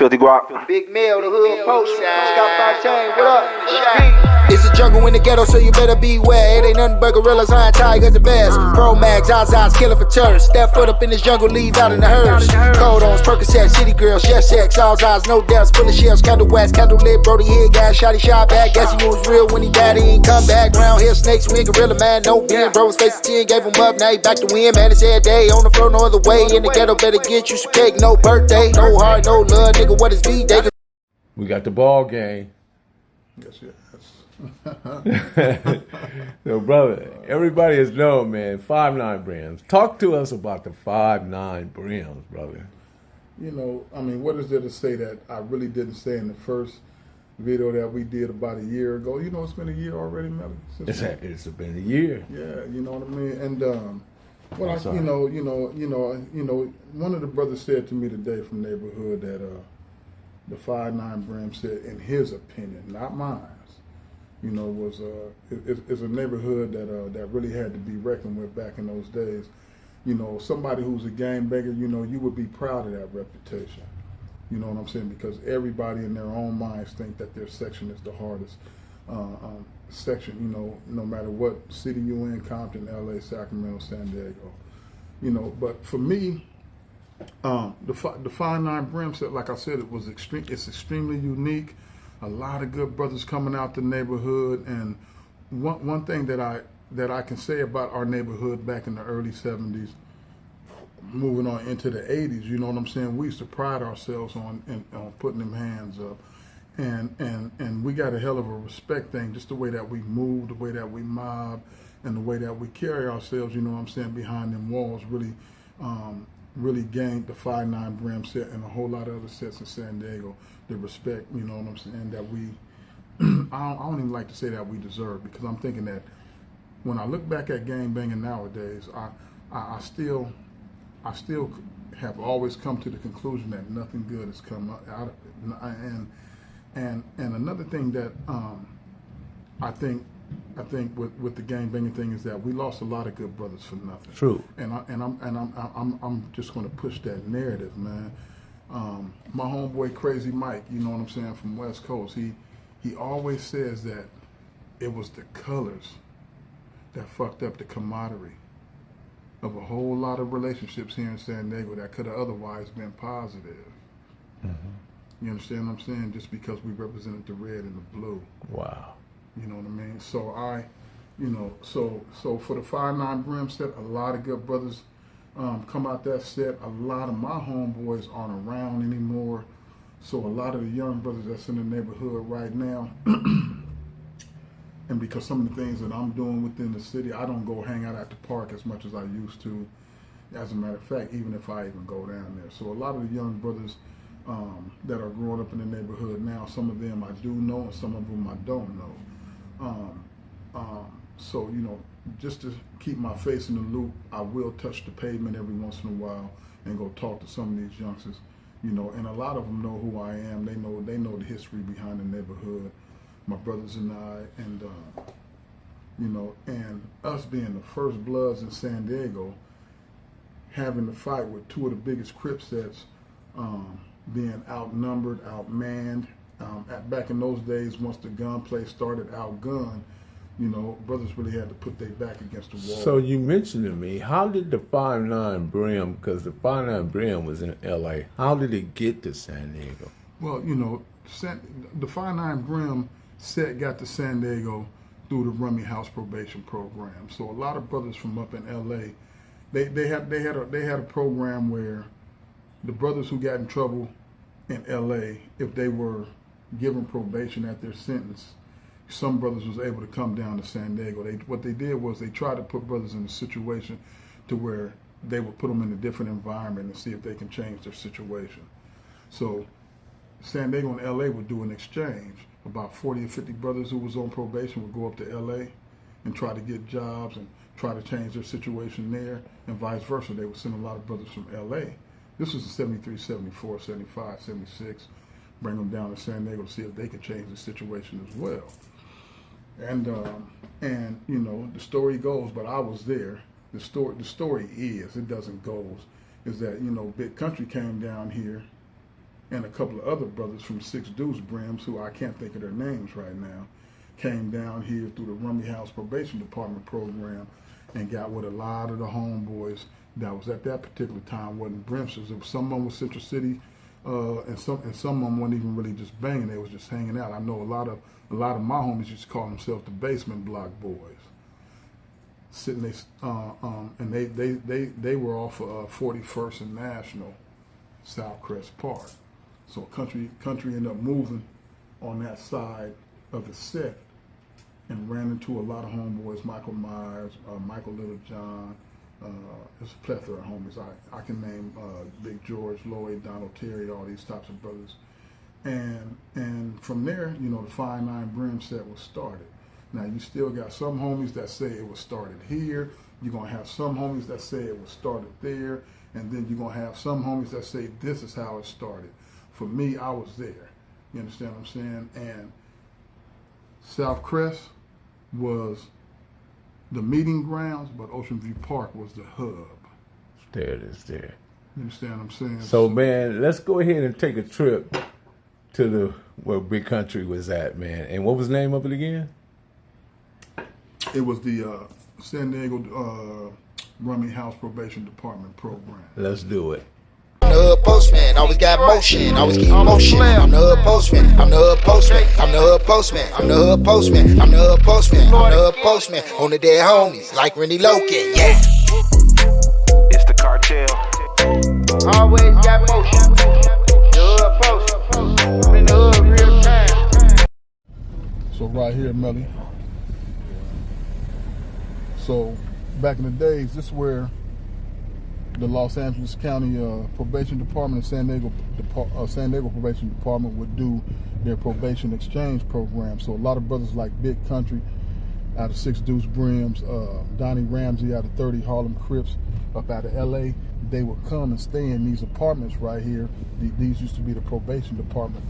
Filthy guap. Big Mill, the hood post. Scott Fontaine, what up? It's a jungle in the ghetto, so you better beware. It ain't nothing but gorillas, iron tigers, the best. Pro Mags, Zazas, killing for tourists. Step foot up in this jungle, leave out in the hearse. Codons, Percocet, city girls, yes, sex, all eyes, no deaths, full of shells, candle wax, candle lit, Brody hit, gas, shotty shot back. Guess he was real when he died, he ain't come back. Round here, snakes, we ain't gorilla, man, no being. Bro was facing 10, gave him up, now he back to win, man. It's every day on the floor, no other way. In the ghetto, better get you some cake, no birthday, no heart, no love, nigga, what is V-Day? We got the ball game. Yes. So, brother, everybody has known, man, 5'9" Brims. Talk to us about the 5'9" Brims, brother. You know, I mean, what is there to say that I really didn't say in the first video that we did about a year ago? You know, it's been a year already, Melly. It's been a year. Yeah, you know what I mean. And one of the brothers said to me today from neighborhood that the 5'9" Brim said, in his opinion, not mine, you know, was is a neighborhood that really had to be reckoned with back in those days. You know, somebody who's a gangbanger, you know, you would be proud of that reputation. You know what I'm saying? Because everybody in their own minds think that their section is the hardest section, you know, no matter what city you in, Compton, LA, Sacramento, San Diego. You know, but for me, the 5'9" Brim set, like I said, it's extremely unique. A lot of good brothers coming out the neighborhood, and one thing that I can say about our neighborhood back in the early 70s, moving on into the 80s, you know what I'm saying? We used to pride ourselves on putting them hands up, and we got a hell of a respect thing, just the way that we move, the way that we mob, and the way that we carry ourselves. You know what I'm saying? Behind them walls, really gained the 5'9" Brim set and a whole lot of other sets in San Diego the respect, you know what I'm saying, that we, I don't even like to say that we deserve, because I'm thinking that when I look back at gang banging nowadays, I still have always come to the conclusion that nothing good has come out of it. And another thing that I think with the gang banging thing is that we lost a lot of good brothers for nothing. True. And I'm just going to push that narrative, man. My homeboy Crazy Mike, you know what I'm saying, from West Coast, he always says that it was the colors that fucked up the camaraderie of a whole lot of relationships here in San Diego that could have otherwise been positive. Mm-hmm. You understand what I'm saying? Just because we represented the red and the blue. Wow. You know what I mean? So so for the 5'9" Brim set, a lot of good brothers come out that set. A lot of my homeboys aren't around anymore. So a lot of the young brothers that's in the neighborhood right now, and because some of the things that I'm doing within the city, I don't go hang out at the park as much as I used to. As a matter of fact, even if I even go down there. So a lot of the young brothers that are growing up in the neighborhood now, some of them I do know and some of them I don't know. So, you know, just to keep my face in the loop, I will touch the pavement every once in a while and go talk to some of these youngsters, you know, and a lot of them know who I am. They know the history behind the neighborhood, my brothers and I, and, you know, and us being the first bloods in San Diego, having to fight with two of the biggest Crip sets, being outnumbered, outmanned. Back in those days, once the gunplay started, outgunned, you know, brothers really had to put their back against the wall. So you mentioned to me, how did the 5'9" Brim, because the 5'9" Brim was in LA, how did it get to San Diego? Well, you know, the 5'9" Brim set got to San Diego through the Rummy House probation program. So a lot of brothers from up in LA, they had a program where the brothers who got in trouble in LA, if they were given probation at their sentence, some brothers was able to come down to San Diego. What they did was they tried to put brothers in a situation to where they would put them in a different environment and see if they can change their situation. So San Diego and LA would do an exchange. About 40 or 50 brothers who was on probation would go up to LA and try to get jobs and try to change their situation there, and vice versa. They would send a lot of brothers from LA. This was in 73, 74, 75, 76. Bring them down to San Diego to see if they could change the situation as well. And you know, the story goes, but I was there. The story is, it doesn't goes, is that, you know, Big Country came down here and a couple of other brothers from Six Deuce Brims, who I can't think of their names right now, came down here through the Rummy House Probation Department program and got with a lot of the homeboys that was at that particular time wasn't Brimsters. Some of them was Central City, and some of them weren't even really just banging. They was just hanging out. I know a lot of my homies used to call themselves the Basement Block Boys. Sitting there, and they were off of 41st and National, South Crest Park. So country ended up moving on that side of the set and ran into a lot of homeboys, Michael Myers, Michael Littlejohn. There's a plethora of homies. I can name Big George, Lloyd, Donald Terry, all these types of brothers. And from there, you know, the 5'9" Brim set was started. Now, you still got some homies that say it was started here. You're going to have some homies that say it was started there. And then you're going to have some homies that say this is how it started. For me, I was there. You understand what I'm saying? And South Crest was the meeting grounds, but Ocean View Park was the hub. There it is there. You understand what I'm saying? So, man, let's go ahead and take a trip to where Big Country was at, man. And what was the name of it again? It was the San Diego Rummy House Probation Department program. Let's do it. I'm the hood postman, always got motion, always keep motion. I'm the hood postman, I'm the hood postman, I'm the hood postman, I'm the hood postman, I'm the hood postman, I'm the hood postman. On the dead homies, like Rennie Loken, yeah. It's the cartel. Always got motion. The hood postman, I'm in the hood real time. So right here, Melly. So back in the days, this is where the Los Angeles County Probation Department and San Diego Probation Department would do their probation exchange program. So a lot of brothers like Big Country out of Six Deuce Brims, Donnie Ramsey out of 30 Harlem Crips up out of LA, they would come and stay in these apartments right here. These used to be the probation department.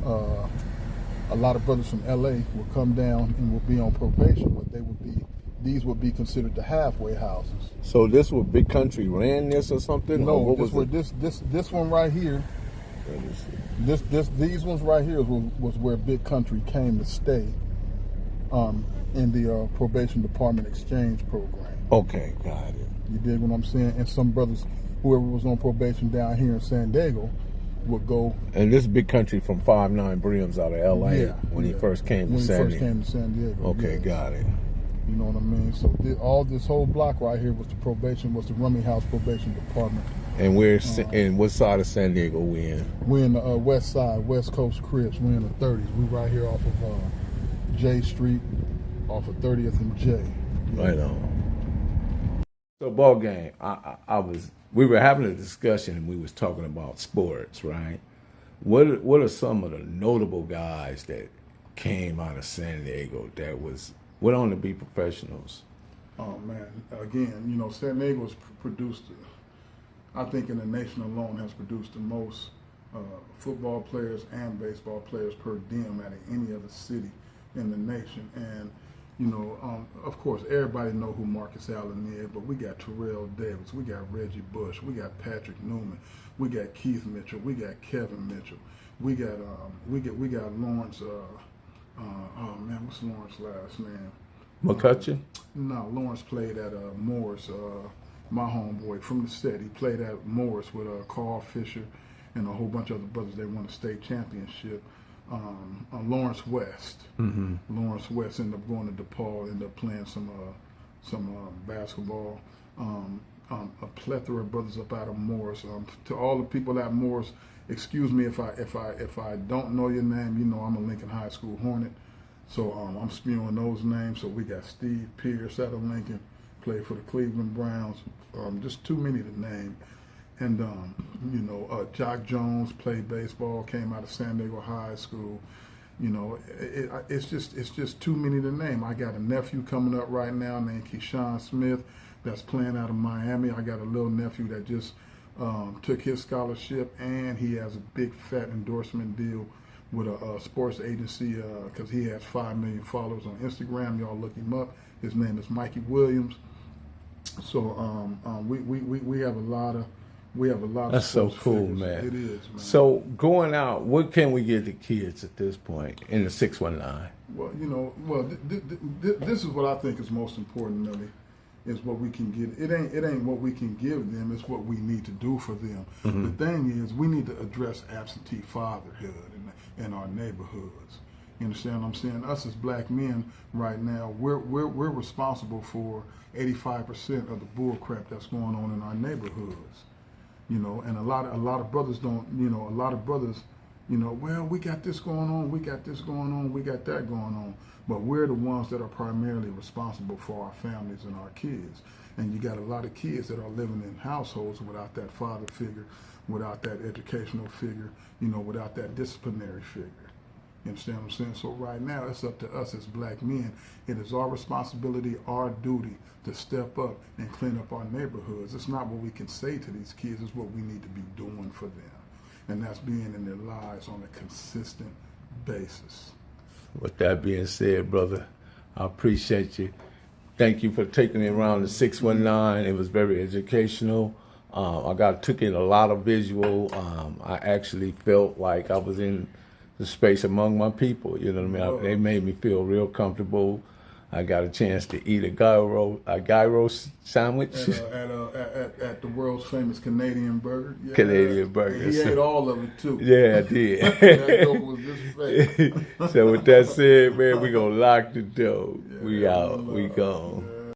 A lot of brothers from LA would come down and would be on probation, but these would be considered the halfway houses. So this was Big Country ran this or something? No, or this one right here. These ones right here was where Big Country came to stay, in the probation department exchange program. Okay, got it. You dig what I'm saying? And some brothers, whoever was on probation down here in San Diego, would go. And this Big Country from 5'9" Brims out of LA when he first came to San Diego. Okay, got it. You know what I mean? So all this whole block right here was the Rummy House Probation Department. And and what side of San Diego we in? We're in the west side, West Coast Crips. We're in the 30s. We right here off of J Street, off of 30th and J. Right on. So Ballgame, we were having a discussion and we was talking about sports, right? What are some of the notable guys that came out of San Diego that went on to be professionals? Oh man, again, you know, San Diego's produced, I think in the nation alone has produced the most football players and baseball players per diem out of any other city in the nation. And you know, of course, everybody know who Marcus Allen is, but we got Terrell Davis, we got Reggie Bush, we got Patrick Newman, we got Keith Mitchell, we got Kevin Mitchell, we got Lawrence. Oh man, what's Lawrence's last name? McCutcheon? No, Lawrence played at Morris. My homeboy from the set, he played at Morris with Carl Fisher and a whole bunch of other brothers. They won a state championship. Lawrence West. Mm-hmm. Lawrence West ended up going to DePaul, ended up playing some basketball. A plethora of brothers up out of Morris. To all the people at Morris, excuse me if I don't know your name. You know I'm a Lincoln High School Hornet, so I'm spewing those names. So we got Steve Pierce out of Lincoln, played for the Cleveland Browns. Just too many to name. And you know, Jock Jones played baseball, came out of San Diego High School. You know, it's just too many to name. I got a nephew coming up right now named Keyshawn Smith that's playing out of Miami. I got a little nephew that just took his scholarship, and he has a big fat endorsement deal with a sports agency because he has 5 million followers on Instagram. Y'all look him up. His name is Mikey Williams. So we have a lot of we have a lot of That's so sports cool, figures. man. It is, man. So going out, what can we give the kids at this point in the 619? Well, this is what I think is most important, Millie, is what we can get. It ain't what we can give them, it's what we need to do for them. The thing is, we need to address absentee fatherhood in our neighborhoods. You understand what I'm saying? Us as black men right now, we're responsible for 85% of the bull crap that's going on in our neighborhoods. And a lot of brothers don't, well, we got this going on, we got this going on, we got that going on. But we're the ones that are primarily responsible for our families and our kids. And you got a lot of kids that are living in households without that father figure, without that educational figure, without that disciplinary figure. You understand what I'm saying? So right now, it's up to us as black men. It is our responsibility, our duty to step up and clean up our neighborhoods. It's not what we can say to these kids, it's what we need to be doing for them. And that's being in their lives on a consistent basis. With that being said, brother, I appreciate you. Thank you for taking me around the 619. It was very educational. I took in a lot of visual. I actually felt like I was in the space among my people. You know what I mean? They made me feel real comfortable. I got a chance to eat a gyro sandwich. At the world's famous Canadian burger. Yeah. Canadian burger. He ate all of it too. Yeah, I did. That joke was just fake. So with that said, man, we gonna lock the door. Yeah, we out. We gone.